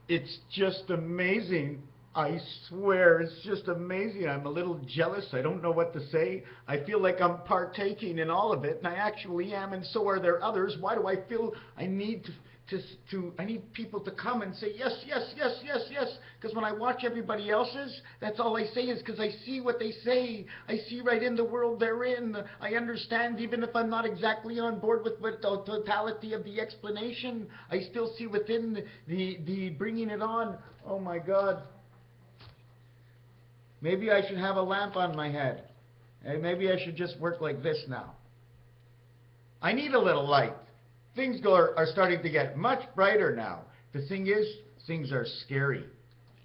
It's just amazing. I swear, it's just amazing. I'm a little jealous. I don't know what to say. I feel like I'm partaking in all of it, and I actually am, and so are there others. Why do I feel I need I need people to come and say yes, yes, yes, yes, yes? Because when I watch everybody else's, that's all I say is because I see what they say. I see right in the world they're in. I understand even if I'm not exactly on board with the totality of the explanation. I still see within the bringing it on. Oh my God. Maybe I should have a lamp on my head. And maybe I should just work like this now. I need a little light. Things are starting to get much brighter now. The thing is, things are scary.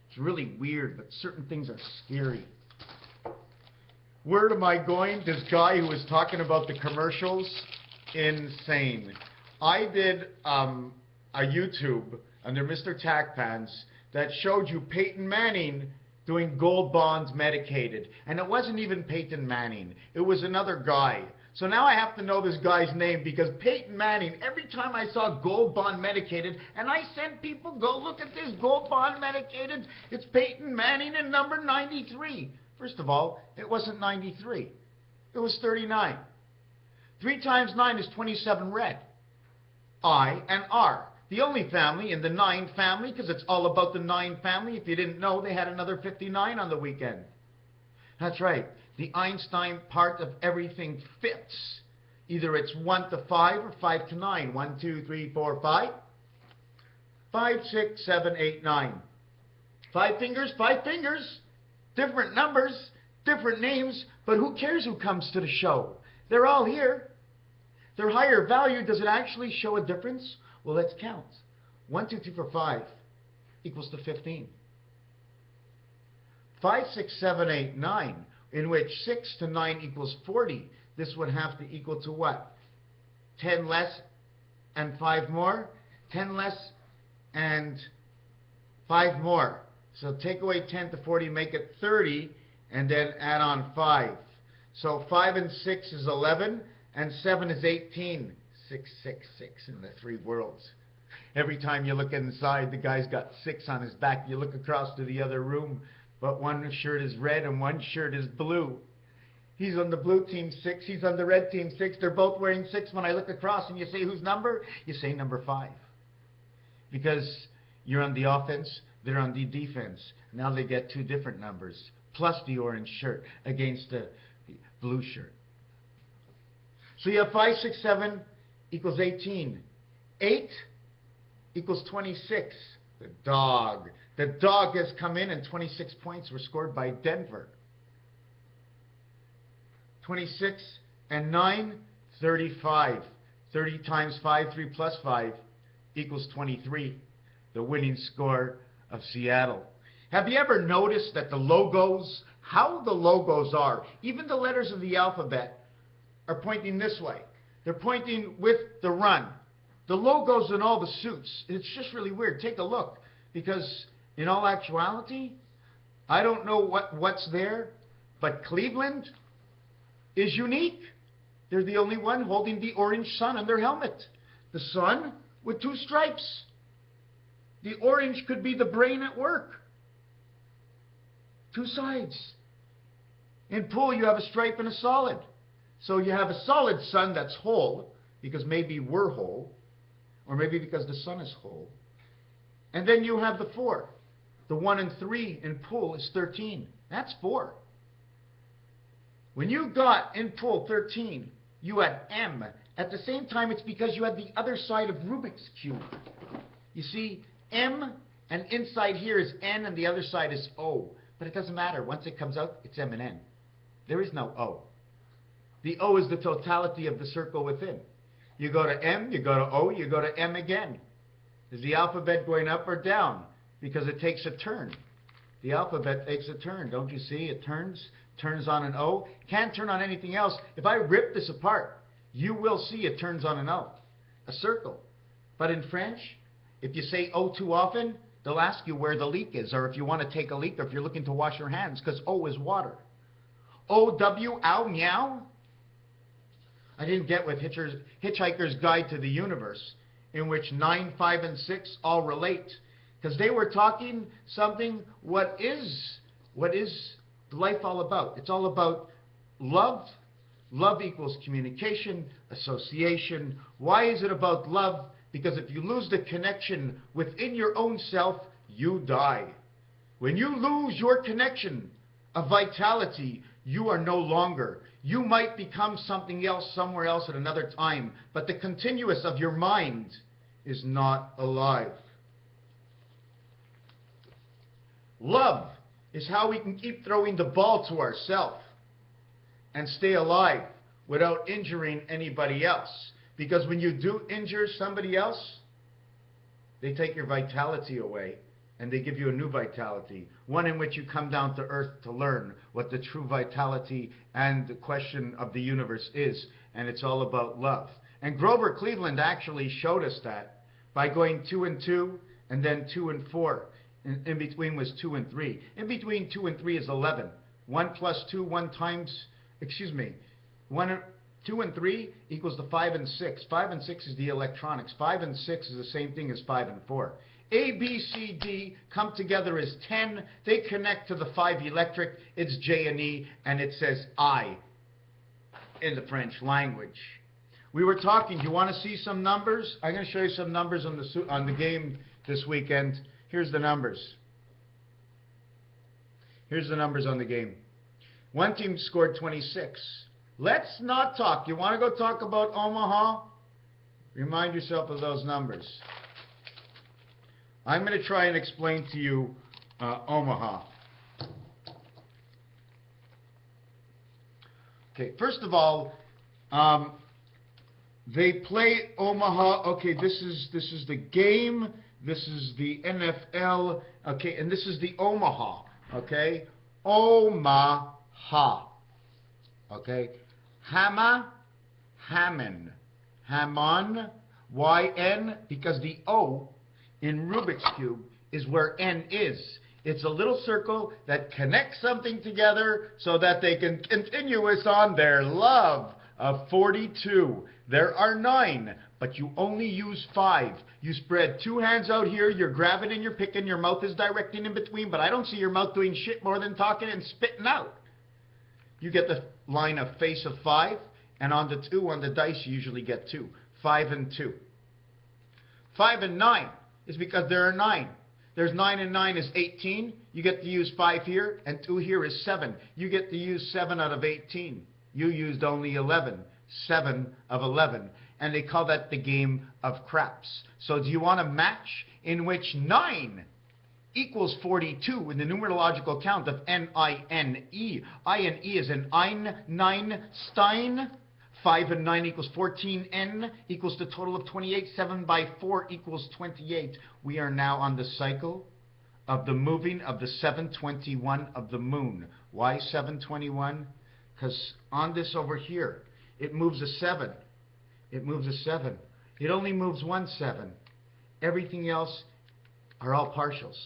It's really weird, but certain things are scary. Where am I going? This guy who was talking about the commercials, insane. I did a YouTube under Mr. Tackpants that showed you Peyton Manning doing gold bonds medicated. And it wasn't even Peyton Manning. It was another guy. So now I have to know this guy's name because Peyton Manning, every time I saw gold bond medicated, and I sent people, go look at this gold bond medicated, it's Peyton Manning and number 93. First of all, it wasn't 93. It was 39. 3 times 9 is 27 red. I and R. The only family in the 9 family, because it's all about the 9 family. If you didn't know, they had another 59 on the weekend. That's right. The Einstein part of everything fits. Either it's 1 to 5 or 5 to 9. 1, 2, 3, 4, 5. 5, 6, 7, 8, 9. 5 fingers, 5 fingers. Different numbers, different names, but who cares who comes to the show? They're all here. Their higher value, does it actually show a difference? Well, let's count. 1, 2, 3, 4, 5 equals to 15. 5, 6, 7, 8, 9, in which 6 to 9 equals 40. This would have to equal to what? 10 less and 5 more? 10 less and 5 more. So take away 10 to 40, make it 30, and then add on 5. So 5 and 6 is 11, and 7 is 18. 6, 6, 6 in the 3 worlds. Every time you look inside, the guy's got 6 on his back. You look across to the other room, but one shirt is red and one shirt is blue. He's on the blue team 6, he's on the red team 6. They're both wearing 6. When I look across and you say, whose number? You say number 5. Because you're on the offense, they're on the defense. Now they get 2 different numbers, plus the orange shirt against the blue shirt. So you have 5, 6, 7 equals 18. 8 equals 26. The dog. The dog has come in and 26 points were scored by Denver. 26 and 9, 35. 30 times 5, 3 plus 5 equals 23. The winning score of Seattle. Have you ever noticed that the logos, how the logos are, even the letters of the alphabet, are pointing this way? They're pointing with the run. The logos in all the suits, it's just really weird. Take a look. Because in all actuality, I don't know what's there, but Cleveland is unique. They're the only one holding the orange sun on their helmet. The sun with 2 stripes. The orange could be the brain at work. 2 sides. In pool, you have a stripe and a solid. So you have a solid sun that's whole, because maybe we're whole, or maybe because the sun is whole. And then you have the 4. The 1 and 3 in pool is 13. That's 4. When you got in pool 13, you had M. At the same time, it's because you had the other side of Rubik's Cube. You see, M, and inside here is N, and the other side is O. But it doesn't matter. Once it comes out, it's M and N. There is no O. The O is the totality of the circle within. You go to M, you go to O, you go to M again. Is the alphabet going up or down? Because it takes a turn. The alphabet takes a turn. Don't you see? It turns on an O. Can't turn on anything else. If I rip this apart, you will see it turns on an O. A circle. But in French, if you say O too often, they'll ask you where the leak is, or if you want to take a leak, or if you're looking to wash your hands, because O is water. O-W, ow, meow. I didn't get with Hitchhiker's Guide to the Universe, in which 9, 5, and 6 all relate. Because they were talking something, what is life all about? It's all about love. Love equals communication, association. Why is it about love? Because if you lose the connection within your own self, you die. When you lose your connection of vitality, you are no longer. You might become something else somewhere else at another time, but the continuous of your mind is not alive. Love is how we can keep throwing the ball to ourselves and stay alive without injuring anybody else. Because when you do injure somebody else, they take your vitality away and they give you a new vitality, one in which you come down to earth to learn what the true vitality and the question of the universe is, and it's all about love. And Grover Cleveland actually showed us that by going 2 and 2 and then 2 and 4. In between was 2 and 3. In between 2 and 3 is 11. 1 plus 2, 1 times, 2 and 3 equals the 5 and 6. 5 and 6 is the electronics. 5 and 6 is the same thing as 5 and 4. A, B, C, D come together as 10. They connect to the 5 electric. It's J and E, and it says I in the French language. We were talking, do you want to see some numbers? I'm going to show you some numbers on the game this weekend. Here's the numbers. Here's the numbers on the game. One team scored 26. Let's not talk. You want to go talk about Omaha? Remind yourself of those numbers. I'm going to try and explain to you Omaha. Okay, first of all, they play Omaha. Okay, this is the game. This is the NFL. Okay, and this is the Omaha. Okay, Omaha. Okay, Hama, Hammon, Hammon, Y-N, because the O in Rubik's Cube is where N is. It's a little circle that connects something together so that they can continuous on their love of 42. There are 9, but you only use 5. You spread 2 hands out here, you're grabbing and you're picking, your mouth is directing in between, but I don't see your mouth doing shit more than talking and spitting out. You get the line of face of 5, and on the 2 on the dice you usually get 2. 5 and 2. 5 and 9 is because there are 9. There's 9 and 9 is 18. You get to use 5 here, and 2 here is 7. You get to use 7 out of 18. You used only 11. 7 of 11. And they call that the game of craps. So do you want a match in which 9 equals 42 in the numerological count of N-I-N-E? I-N-E is an Ein, Nine, Stein. 5 and 9 equals 14. N equals the total of 28. 7 by 4 equals 28. We are now on the cycle of the moving of the 721 of the moon. Why 721? Because on this over here, it moves a 7. It moves a 7. It only moves 1 7. Everything else are all partials.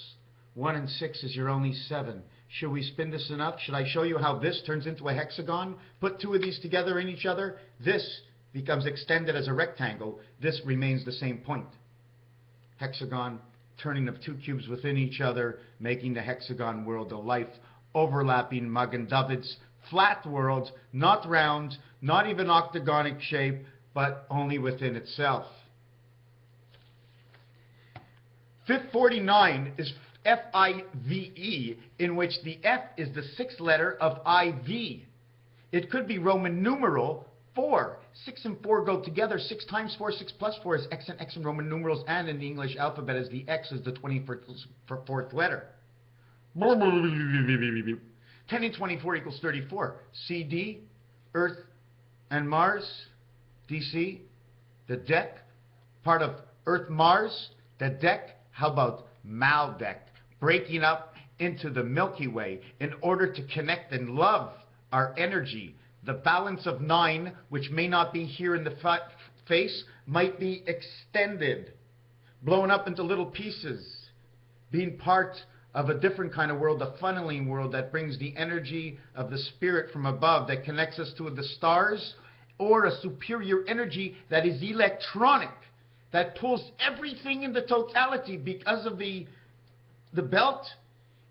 1 and 6 is your only 7. Should we spin this enough? Should I show you how this turns into a hexagon? Put 2 of these together in each other. This becomes extended as a rectangle. This remains the same point. Hexagon, turning of 2 cubes within each other, making the hexagon world a life, overlapping Magen David's flat world, not round, not even octagonic shape, but only within itself. 549 is F-I-V-E, in which the F is the 6th letter of I-V. It could be Roman numeral 4. 6 and 4 go together. 6 times 4, 6 plus 4 is X, and X in Roman numerals, and in the English alphabet as the X is the 24th letter. 10 and 24 equals 34. CD, Earth and Mars, DC, the deck, part of Earth, Mars, the deck. How about Maldek, breaking up into the Milky Way in order to connect and love our energy. The balance of 9, which may not be here in the face, might be extended, blown up into little pieces, being part of a different kind of world, a funneling world that brings the energy of the spirit from above, that connects us to the stars, or a superior energy that is electronic, that pulls everything in the totality because of the the belt,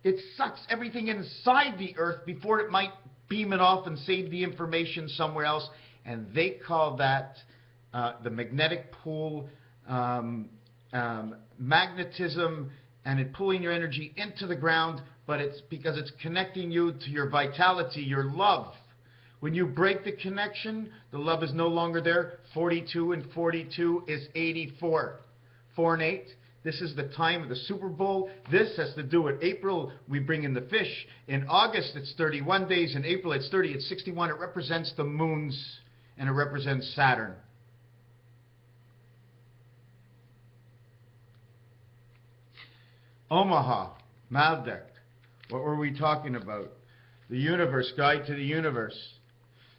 it sucks everything inside the earth before it might beam it off and save the information somewhere else. And they call that the magnetic pull, magnetism, and it pulling your energy into the ground, but it's because it's connecting you to your vitality, your love. When you break the connection, the love is no longer there. 42 and 42 is 84. 4 and 8. This is the time of the Super Bowl. This has to do with April. We bring in the fish. In August, it's 31 days. In April, it's 30. It's 61. It represents the moons, and it represents Saturn. Omaha, Maldek. What were we talking about? The universe, guide to the universe.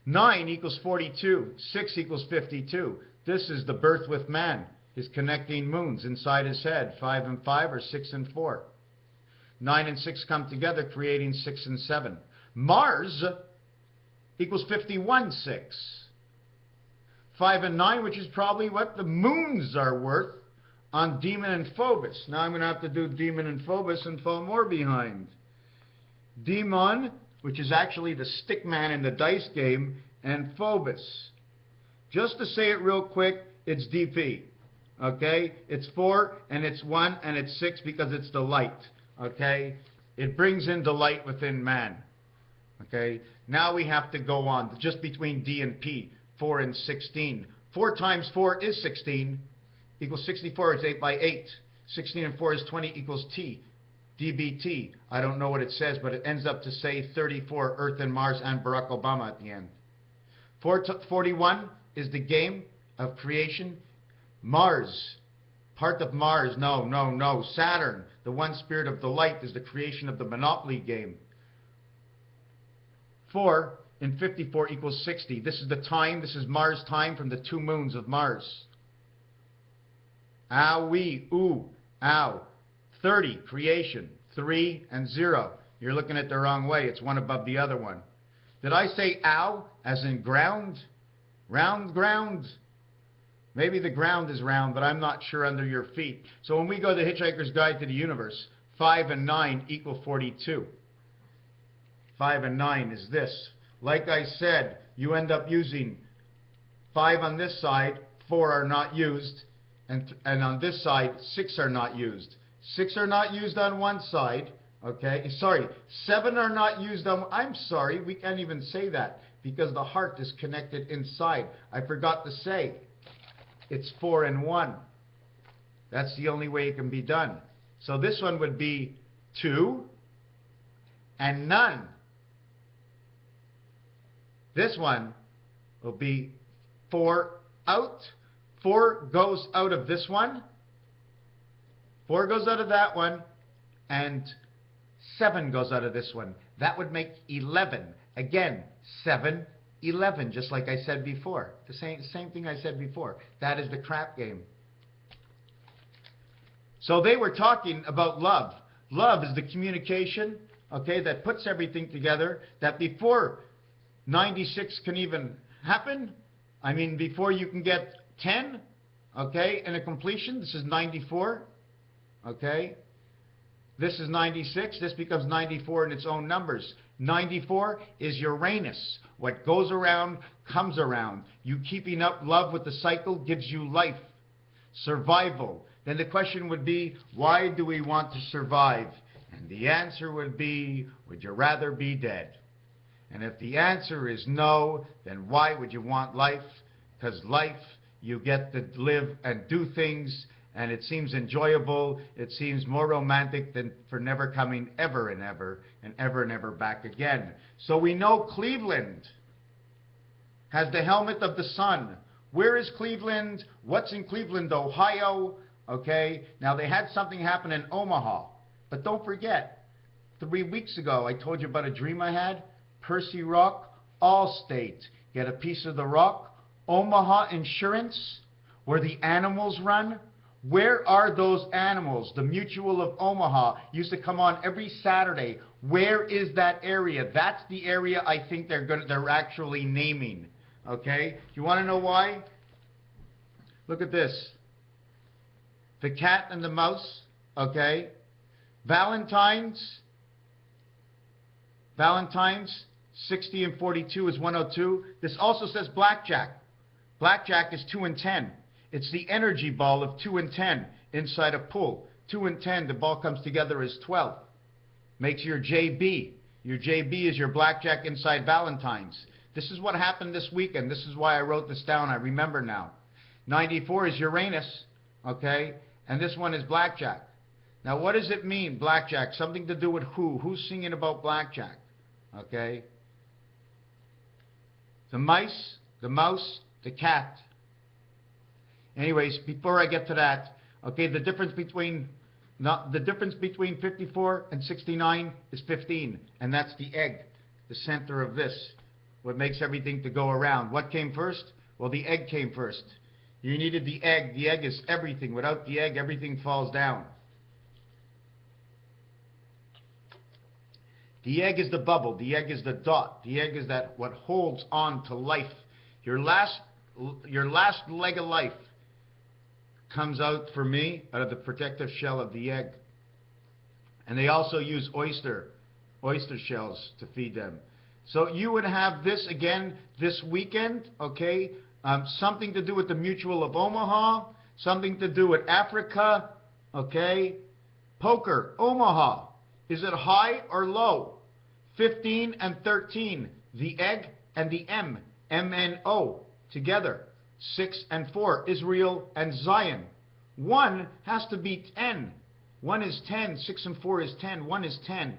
9 equals 42. 6 equals 52. This is the birth with man. His connecting moons inside his head. 5 and 5 or 6 and 4. 9 and 6 come together, creating 6 and 7. Mars equals 51, 6. 5 and 9, which is probably what the moons are worth on Demon and Phobos. Now I'm going to have to do Demon and Phobos and fall more behind. Demon, which is actually the stick man in the dice game, and Phobos. Just to say it real quick, it's DP. Okay? It's 4 and it's 1 and it's 6 because it's the light. Okay? It brings in the light within man. Okay? Now we have to go on just between D and P. 4 and 16. 4 times 4 is 16. Equals 64. It's 8 by 8. 16 and 4 is 20 equals T. DBT. I don't know what it says, but it ends up to say 34, Earth and Mars and Barack Obama at the end. 41 is the game of creation. Mars, part of Mars, no. Saturn, the one spirit of the light, is the creation of the Monopoly game. 4 in 54 equals 60. This is the time, this is Mars time from the 2 moons of Mars. Owie, ooh, ow. 30, creation. 3 and 0. You're looking at the wrong way. It's one above the other one. Did I say ow as in ground? Round ground? Maybe the ground is round, but I'm not sure under your feet. So when we go to Hitchhiker's Guide to the Universe, 5 and 9 equal 42. 5 and 9 is this. Like I said, you end up using 5 on this side, 4 are not used, and on this side, 6 are not used. 6 are not used on one side, okay? Sorry, 7 are not used on, I'm sorry, we can't even say that because the heart is connected inside. I forgot to say, it's 4 and 1. That's the only way it can be done. So this one would be 2 and none. This one will be 4 out. 4 goes out of this one. 4 goes out of that one. And 7 goes out of this one. That would make 11. Again, 7, 11, just like I said before. The same thing I said before. That is the crap game. So they were talking about love. Love is the communication, okay, that puts everything together, that before 96 can even happen, I mean, before you can get 10, okay, in a completion, this is 94, okay, this is 96, this becomes 94 in its own numbers. 94 is Uranus. What goes around comes around. You keeping up love with the cycle gives you life, survival. Then the question would be, why do we want to survive? And the answer would be, would you rather be dead? And if the answer is no, then why would you want life? Because life, you get to live and do things, and it seems enjoyable. It seems more romantic than for never coming ever and ever back again. So we know Cleveland has the helmet of the sun. Where is Cleveland? What's in Cleveland, Ohio? Okay, now they had something happen in Omaha. But don't forget, 3 weeks ago I told you about a dream I had. Percy Rock, Allstate, get a piece of the rock. Omaha Insurance, where the animals run. Where are those animals? The Mutual of Omaha used to come on every Saturday. Where is that area? That's the area I think they're actually naming. Okay? You want to know why? Look at this. The cat and the mouse, okay? Valentine's, 60 and 42 is 102. This also says blackjack. Blackjack is 2 and 10. It's the energy ball of 2 and 10 inside a pool. 2 and 10, the ball comes together as 12. Makes your JB. Your JB is your blackjack inside Valentine's. This is what happened this weekend. This is why I wrote this down. I remember now. 94 is Uranus, okay? And this one is blackjack. Now, what does it mean, blackjack? Something to do with who? Who's singing about blackjack? Okay? The mice, the mouse, the cat. Anyways, before I get to that, okay, the difference between 54 and 69 is 15, and that's the egg, the center of this, what makes everything to go around. What came first? Well, the egg came first. You needed the egg. The egg is everything. Without the egg, everything falls down. The egg is the bubble. The egg is the dot. The egg is that what holds on to life. Your last leg of life comes out, for me, out of the protective shell of the egg. And they also use oyster shells to feed them. So you would have this again this weekend, okay? Something to do with the Mutual of Omaha, something to do with Africa, okay? Poker, Omaha. Is it high or low? 15 and 13, the egg and the M, MNO, together. 6 and 4, Israel and Zion. 1 has to be 10. 1 is 10, 6 and 4 is 10, 1 is 10,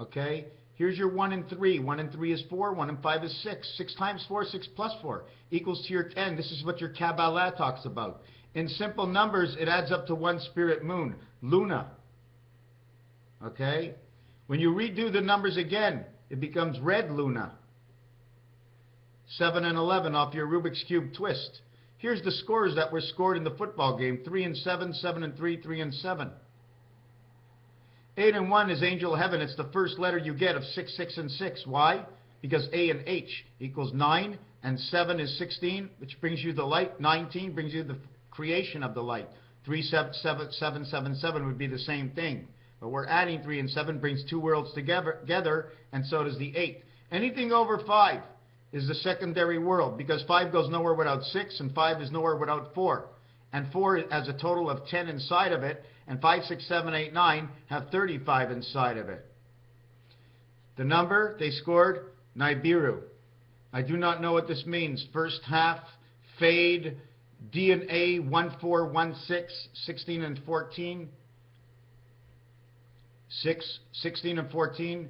okay? Here's your 1 and 3. 1 and 3 is 4, 1 and 5 is 6. 6 times 4, 6 plus 4, equals to your 10. This is what your Kabbalah talks about. In simple numbers, it adds up to one spirit moon, Luna. Okay? When you redo the numbers again, it becomes red Luna. 7 and 11 off your Rubik's Cube twist. Here's the scores that were scored in the football game. 3 and 7, 7 and 3, 3 and 7. 8 and 1 is angel heaven. It's the first letter you get of 6, 6 and 6. Why? Because A and H equals 9, and 7 is 16, which brings you the light. 19 brings you the creation of the light. 3, 7, 7, 7, 7, 7 would be the same thing. But we're adding 3 and 7 brings two worlds together, and so does the 8. Anything over 5 is the secondary world, because 5 goes nowhere without 6, and 5 is nowhere without 4. And 4 has a total of 10 inside of it, and 5, 6, 7, 8, 9 have 35 inside of it. The number they scored, Nibiru. I do not know what this means. First half, fade, DNA, 1416, 16 and 14. 16 and 14.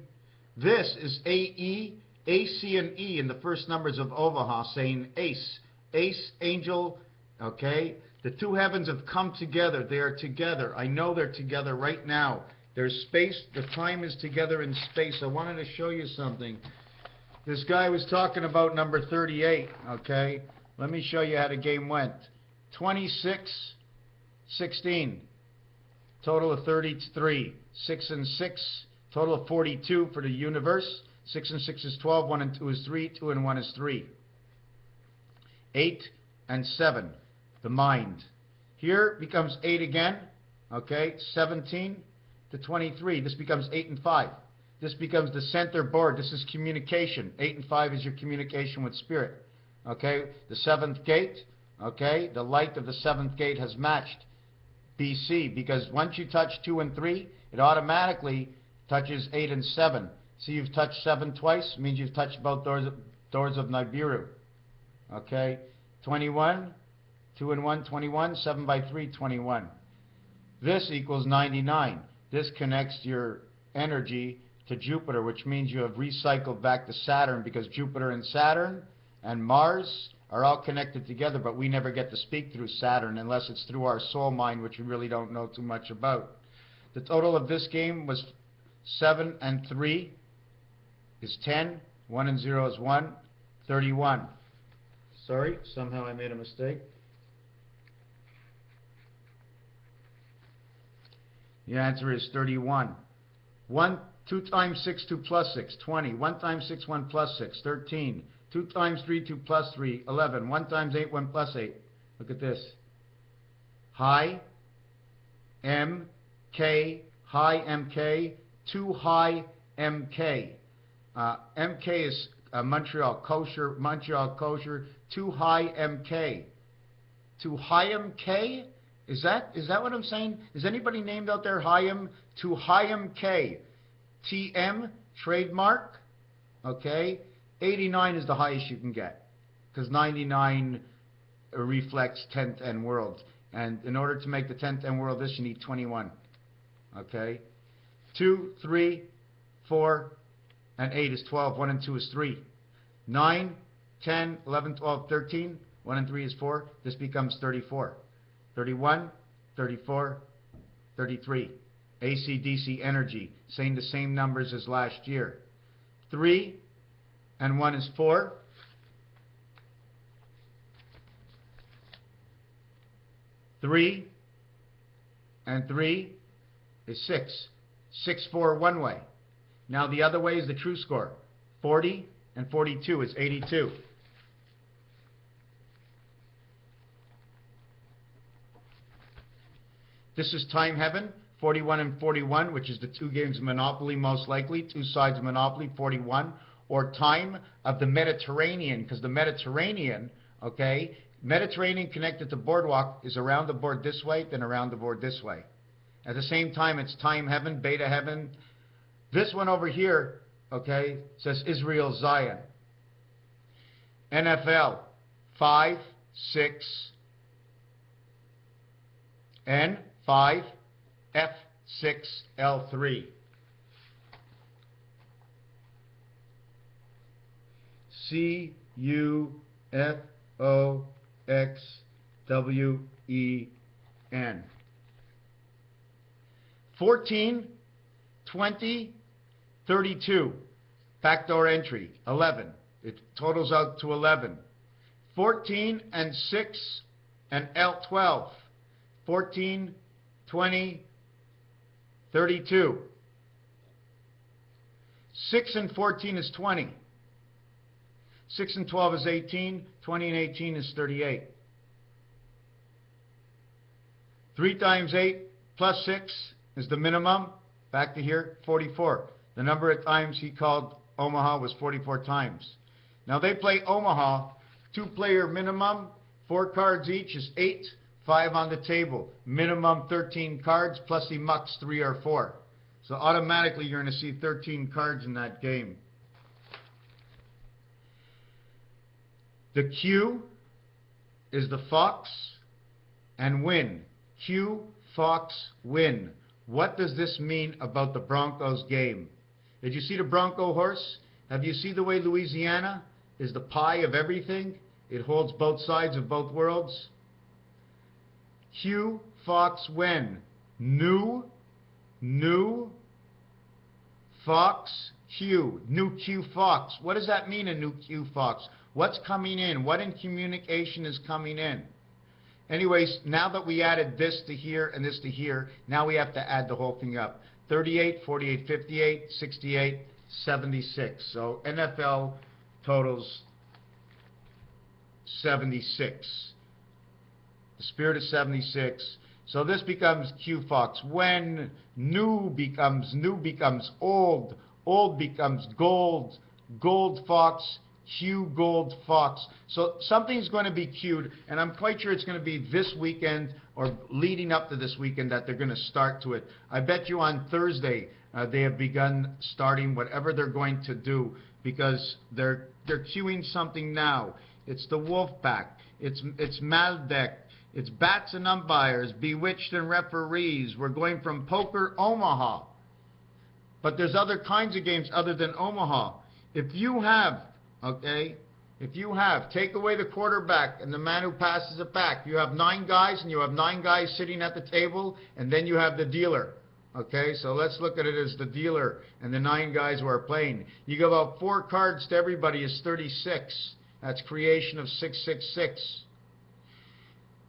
This is AE, AC and E in the first numbers of Omaha, saying ace. Ace, angel, okay? The two heavens have come together. They are together. I know they're together right now. There's space. The time is together in space. I wanted to show you something. This guy was talking about number 38, okay? Let me show you how the game went. 26, 16. Total of 33. 6 and 6. Total of 42 for the universe. 6 and 6 is 12. 1 and 2 is 3. 2 and 1 is 3. 8 and 7. The mind. Here becomes 8 again. Okay. 17 to 23. This becomes 8 and 5. This becomes the center board. This is communication. 8 and 5 is your communication with spirit. Okay. The 7th gate. Okay. The light of the 7th gate has matched BC, because once you touch 2 and 3, it automatically touches 8 and 7. See, you've touched 7 twice, means you've touched both doors of Nibiru. Okay, 21, 2 and 1, 21, 7 by 3, 21. This equals 99. This connects your energy to Jupiter, which means you have recycled back to Saturn, because Jupiter and Saturn and Mars are all connected together, but we never get to speak through Saturn unless it's through our soul mind, which we really don't know too much about. The total of this game was 7 and 3 is 10, 1 and 0 is 1, 31. Sorry, somehow I made a mistake. The answer is 31. 2 times 6, 2 plus 6, 20. 1 times 6, 1 plus 6, 13. 2 times 3, 2 plus 3, 11. 1 times 8, 1 plus 8. Look at this. High, M, K, high MK, 2 high MK. MK is Montreal kosher, 2 high MK. 2 high MK? Is that what I'm saying? Is anybody named out there Hayam? 2 high MK. TM, trademark. Okay. 89 is the highest you can get, because 99 reflects 10th and world. And in order to make the 10th and world this, you need 21. Okay. 2, 3, 4, and 8 is 12. 1 and 2 is 3. 9, 10, 11, 12, 13. 1 and 3 is 4. This becomes 34. 31, 34, 33. AC/DC energy, saying the same numbers as last year. 3 and 1 is 4. 3 and 3 is 6. 6, 4 one way. Now the other way is the true score. 40 and 42 is 82. This is time heaven, 41 and 41, which is the 2 games of Monopoly most likely, 2 sides of Monopoly, 41, or time of the Mediterranean, because the Mediterranean, okay, Mediterranean connected to boardwalk is around the board this way, then around the board this way. At the same time, it's time heaven, beta heaven. This one over here, okay, says Israel Zion. NFL, 5, 6, N, 5, F6, L3. CUFOXWEN. 14, 20, 32. Backdoor entry, 11. It totals out to 11. 14 and 6 and L12. 14, 20, 32. 6 and 14 is 20. 6 and 12 is 18. 20 and 18 is 38. 3 times 8 plus 6 is the minimum. Back to here, 44. The number of times he called Omaha was 44 times. Now they play Omaha, 2-player minimum, 4 cards each is 8, 5 on the table. Minimum 13 cards, plus he mucks 3 or 4. So automatically you're going to see 13 cards in that game. The Q is the Fox and win. Q, Fox, win. What does this mean about the Broncos game? Did you see the Bronco horse? Have you seen the way Louisiana is the pie of everything? It holds both sides of both worlds. Q, Fox, win. New, Fox, Q. New Q, Fox. What does that mean, a new Q, Fox? What's coming in? What in communication is coming in? Anyways, now that we added this to here and this to here, now we have to add the whole thing up. 38, 48, 58, 68, 76. So NFL totals 76. The spirit is 76. So this becomes Q Fox. When new becomes old, old becomes gold, gold Fox, Q Gold Fox. So something's going to be queued, and I'm quite sure it's going to be this weekend or leading up to this weekend that they're going to start to it. I bet you on Thursday they have begun starting whatever they're going to do, because they're queuing something now. It's the Wolfpack. It's Maldek. It's bats and umpires, bewitched and referees. We're going from poker Omaha. But there's other kinds of games other than Omaha. If you have, okay, take away the quarterback and the man who passes it back. You have 9 guys, and you have 9 guys sitting at the table, and then you have the dealer. Okay, so let's look at it as the dealer and the 9 guys who are playing. You give out 4 cards to everybody is 36. That's creation of 666.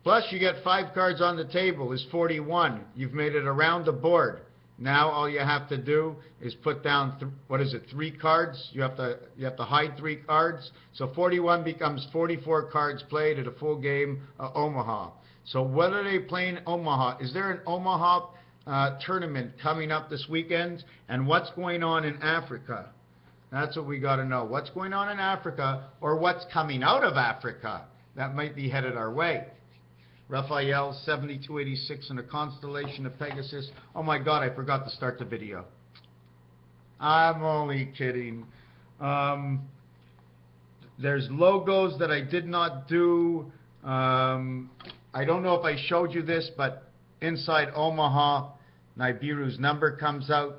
Plus you get 5 cards on the table is 41. You've made it around the board. Now all you have to do is put down, 3 cards? You have to hide 3 cards. So 41 becomes 44 cards played at a full game of Omaha. So what are they playing Omaha? Is there an Omaha tournament coming up this weekend, and what's going on in Africa. That's what we got to know. What's going on in Africa, or what's coming out of Africa that might be headed our way. Raphael 7286 in a constellation of Pegasus. Oh my God, I forgot to start the video. I'm only kidding. There's logos that I did not do. I don't know if I showed you this, but inside Omaha, Nibiru's number comes out.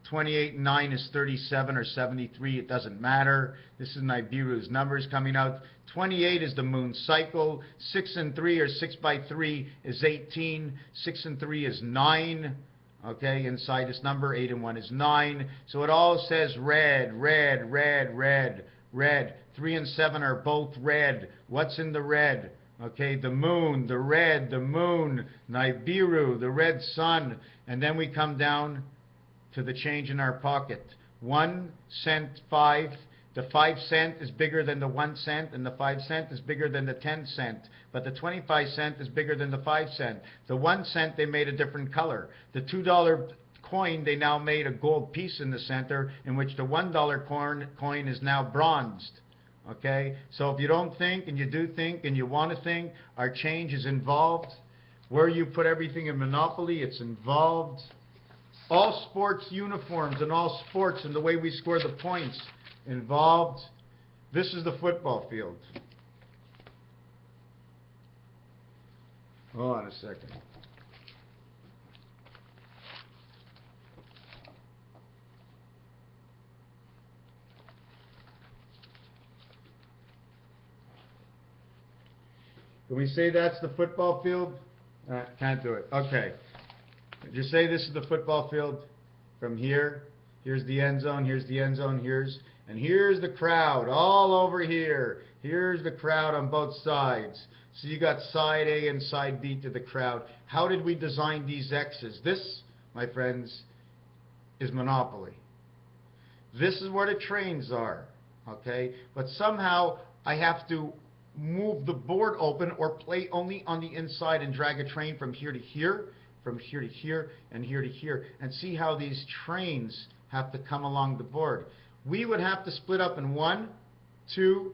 28 and 9 is 37 or 73. It doesn't matter. This is Nibiru's numbers coming out. 28 is the moon cycle. 6 and 3 or 6 by 3 is 18. 6 and 3 is 9. Okay, inside this number, 8 and 1 is 9. So it all says red, red, red, red, red. 3 and 7 are both red. What's in the red? Okay, the moon, the red, the moon, Nibiru, the red sun. And then we come down to the change in our pocket. 1 cent, 5. The 5 cent is bigger than the 1 cent, and the 5 cent is bigger than the 10 cent. But the 25 cent is bigger than the 5 cent. The 1 cent, they made a different color. The $2 coin, they now made a gold piece in the center, in which the $1 coin is now bronzed. Okay? So if you don't think, and you do think, and you want to think, our change is involved. Where you put everything in Monopoly, it's involved. All sports uniforms and all sports and the way we score the points involved. This is the football field. Hold on a second. Can we say that's the football field? Can't do it. Okay. Just say this is the football field. From here, here's the end zone, here's the end zone, and here's the crowd all over here. Here's the crowd on both sides. So you got side A and side B to the crowd. How did we design these X's? This, my friends, is Monopoly. This is where the trains are, okay? But somehow I have to move the board open or play only on the inside and drag a train from here to here, from here to here, and here to here, and see how these trains have to come along the board. We would have to split up in 1, 2,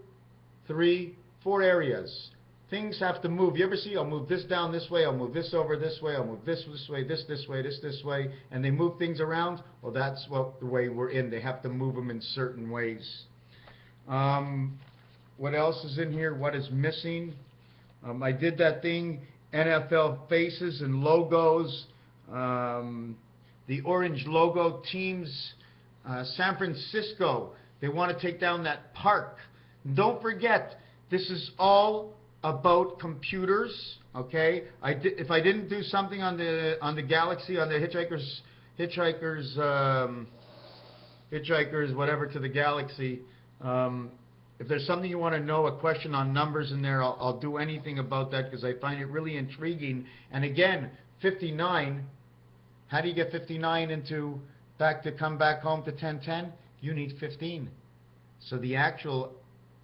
3, 4 areas. Things have to move. You ever see, I'll move this down this way, I'll move this over this way, I'll move this way, this way, this way, and they move things around? Well, that's what the way we're in. They have to move them in certain ways. What else is in here? What is missing? I did that thing, NFL faces and logos. The orange logo teams. San Francisco, they want to take down that park. Don't forget, this is all about computers. Okay, if I didn't do something on the Galaxy, on the hitchhikers, whatever, to the Galaxy. If there's something you want to know, a question on numbers in there, I'll do anything about that, because I find it really intriguing. And again, 59. How do you get 59 into come back home to 1010? You need 15. So the actual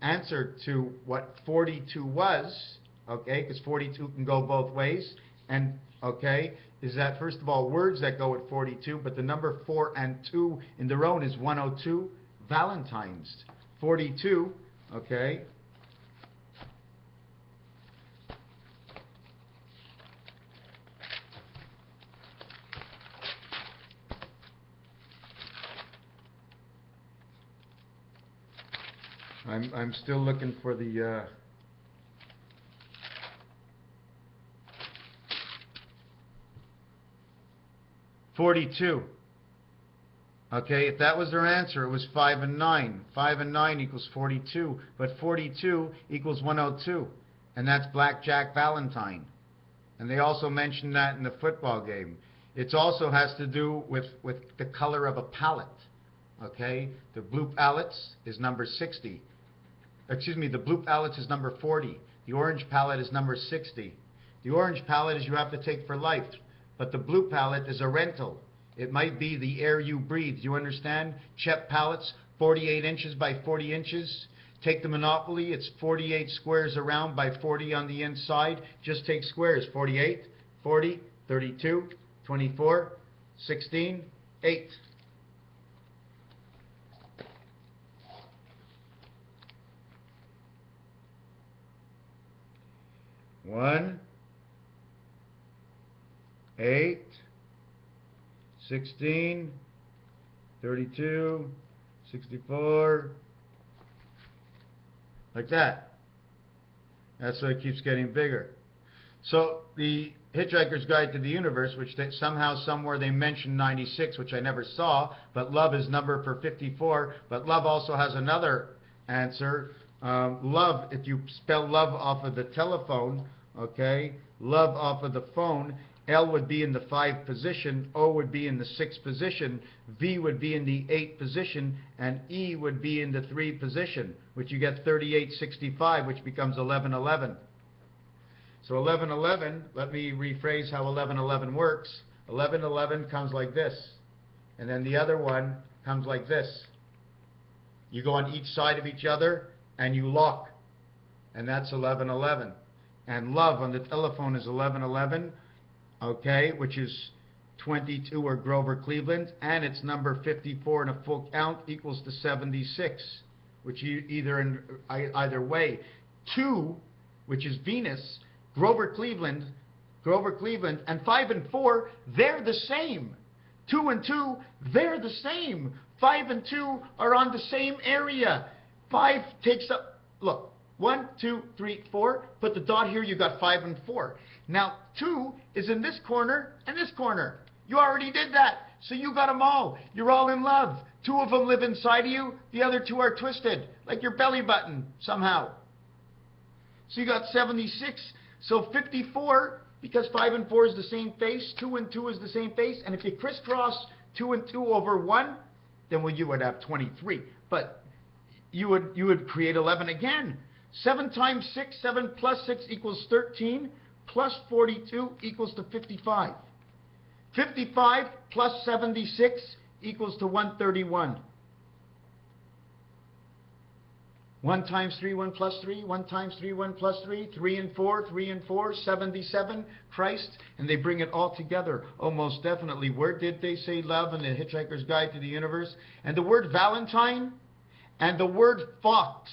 answer to what 42 was, okay, because 42 can go both ways, and okay, is that first of all words that go at 42, but the number 4 and 2 in their own is 102. Valentine's 42. Okay. I'm still looking for the 42. Okay, if that was their answer, it was 5 and 9. 5 and 9 equals 42, but 42 equals 102, and that's Blackjack Valentine. And they also mentioned that in the football game. It also has to do with the color of a palette. Okay, the blue palette is number 60. Excuse me, the blue palette is number 40. The orange palette is number 60. The orange palette is you have to take for life, but the blue palette is a rental. It might be the air you breathe. You understand? CHEP pallets, 48 inches by 40 inches. Take the Monopoly. It's 48 squares around by 40 on the inside. Just take squares. 48, 40, 32, 24, 16, 8. One, 8, 16, 32, 64, like that. That's why it keeps getting bigger. So the Hitchhiker's Guide to the Universe, which somehow, somewhere they mentioned 96, which I never saw, but love is number for 54, but love also has another answer. Love, if you spell love off of the telephone, okay, love off of the phone, L would be in the 5 position, O would be in the 6 position, V would be in the 8 position, and E would be in the 3 position, which you get 3865, which becomes 1111. So 1111, let me rephrase how 1111 works. 1111 comes like this, and then the other one comes like this. You go on each side of each other, and you lock, and that's 1111. And love on the telephone is 1111. Okay, which is 22 or Grover Cleveland, and it's number 54 in a full count equals to 76, which either way. 2, which is Venus, Grover Cleveland, and 5 and 4, they're the same. 2 and 2, they're the same. 5 and 2 are on the same area. 5 takes up, look, 1, 2, 3, 4, put the dot here, you got 5 and 4. Now, 2 is in this corner and this corner. You already did that, so you got them all. You're all in love. 2 of them live inside of you, the other 2 are twisted, like your belly button, somehow. So you got 76. So 54, because 5 and 4 is the same face, 2 and 2 is the same face, and if you crisscross 2 and 2 over 1, then well, you would have 23. But you would create 11 again. 7 times 6, 7 plus 6 equals 13, plus 42 equals to 55. 55 plus 76 equals to 131. 1 times 3, 1 plus 3, 1 times 3, 1 plus 3, 3 and 4, 3 and 4, 77, Christ, and they bring it all together. Oh, most definitely. Where did they say love in the Hitchhiker's Guide to the Universe? And the word Valentine and the word fox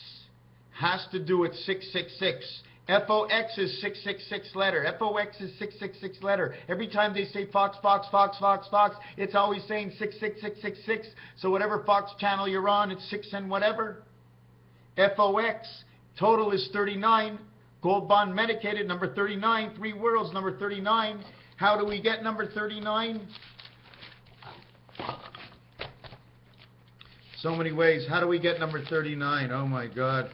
has to do with 666. F-O-X is 666 letter. F-O-X is 666 letter. Every time they say fox, fox, fox, fox, fox, it's always saying 66666. So whatever Fox channel you're on, it's 6 and whatever. F-O-X, total is 39. Gold bond medicated, number 39. 3 worlds, number 39. How do we get number 39? So many ways. How do we get number 39? Oh my God.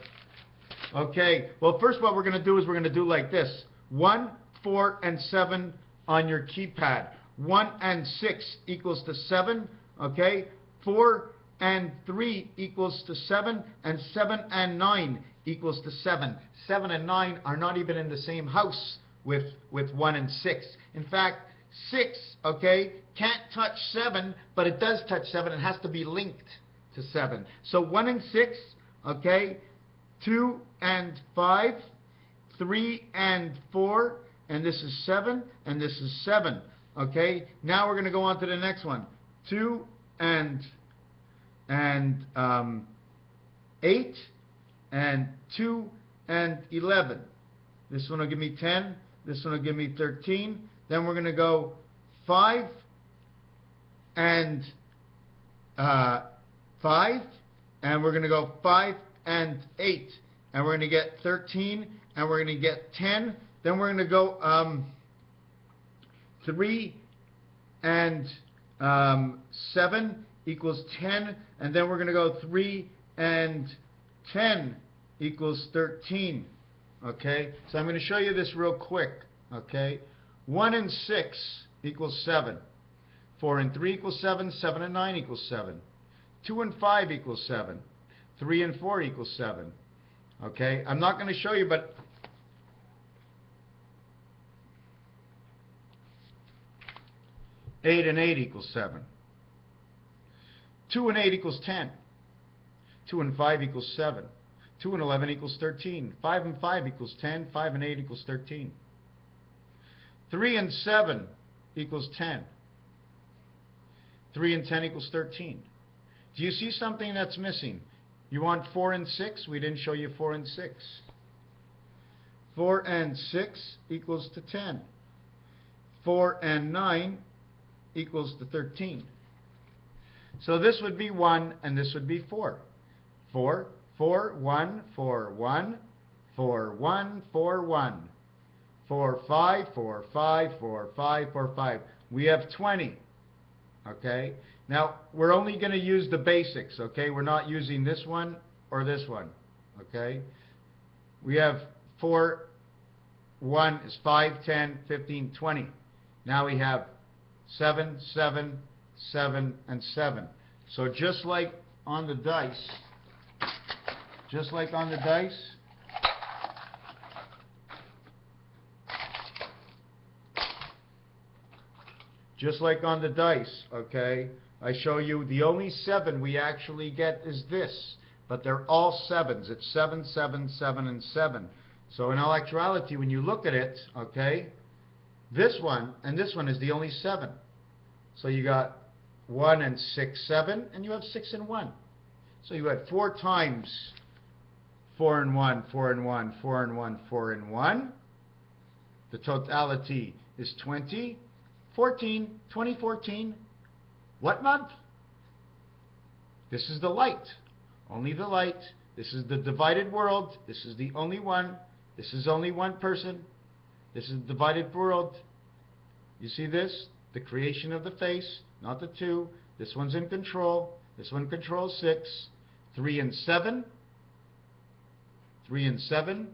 Okay, well, first what we're going to do is we're going to do like this. 1, 4, and 7 on your keypad. 1 and 6 equals to 7, okay? 4 and 3 equals to 7, and 7 and 9 equals to 7. 7 and 9 are not even in the same house with 1 and 6. In fact, 6, okay, can't touch 7, but it does touch 7. It has to be linked to 7. So 1 and 6, okay, 2 and 5, 3 and 4, and this is 7, and this is 7. Okay, now we're going to go on to the next one. 2 and 8, and 2 and 11. This one will give me 10. This one will give me 13. Then we're going to go 5 and 5, and we're going to go 5 and 8, and we're going to get 13, and we're going to get 10. Then we're going to go 3 and 7 equals 10, and then we're going to go 3 and 10 equals 13. Okay, so I'm going to show you this real quick. Okay, 1 and 6 equals 7. 4 and 3 equals 7. 7 and 9 equals 7. 2 and 5 equals 7. 3 and 4 equals 7. Okay, I'm not going to show you, but eight and 8 equals 7. 2 and 8 equals 10. 2 and 5 equals 7. 2 and 11 equals 13. 5 and 5 equals 10. 5 and 8 equals 13. 3 and 7 equals 10. 3 and 10 equals 13. Do you see something that's missing? You want 4 and 6? We didn't show you 4 and 6. 4 and 6 equals to 10. 4 and 9 equals to 13. So this would be 1 and this would be 4. 4, 4, 1, 4, 1, 4, 1, 4, 1. 4, 5, 4, 5, 4, 5, 4, 5. We have 20. Okay? Now, we're only going to use the basics. Okay? We're not using this one or this one. Okay? We have 4, 1 is 5, 10, 15, 20. Now we have 7, 7, 7, and 7. So just like on the dice, okay, I show you the only 7 we actually get is this, but they're all 7s. It's 7, 7, 7, and 7. So in all actuality, when you look at it, okay, this one and this one is the only 7. So you got 1 and 6, 7, and you have 6 and 1. So you had 4 times 4 and 1, 4 and 1, 4 and 1, 4 and 1. The totality is 20. 14, 2014. What month? This is the light. Only the light. This is the divided world. This is the only one. This is only one person. This is the divided world. You see this? The creation of the face, not the 2. This one's in control. This one controls 6. 3 and 7. 3 and 7.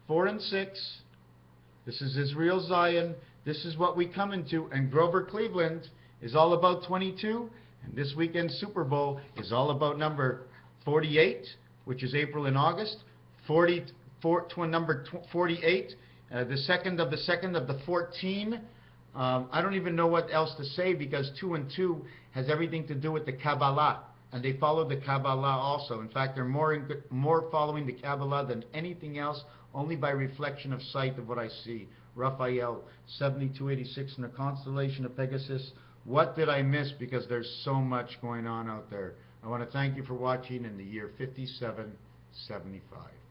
4 and 6. This is Israel Zion. This is what we come into. And Grover Cleveland is all about 22. And this weekend's Super Bowl is all about number 48, which is April and August. Number 48, the second of the 14. I don't even know what else to say, because 2 and 2 has everything to do with the Kabbalah. And they follow the Kabbalah also. In fact, they're more following the Kabbalah than anything else, only by reflection of sight of what I see. Raphael, 7286 in the constellation of Pegasus. What did I miss? Because there's so much going on out there. I want to thank you for watching in the year 5775.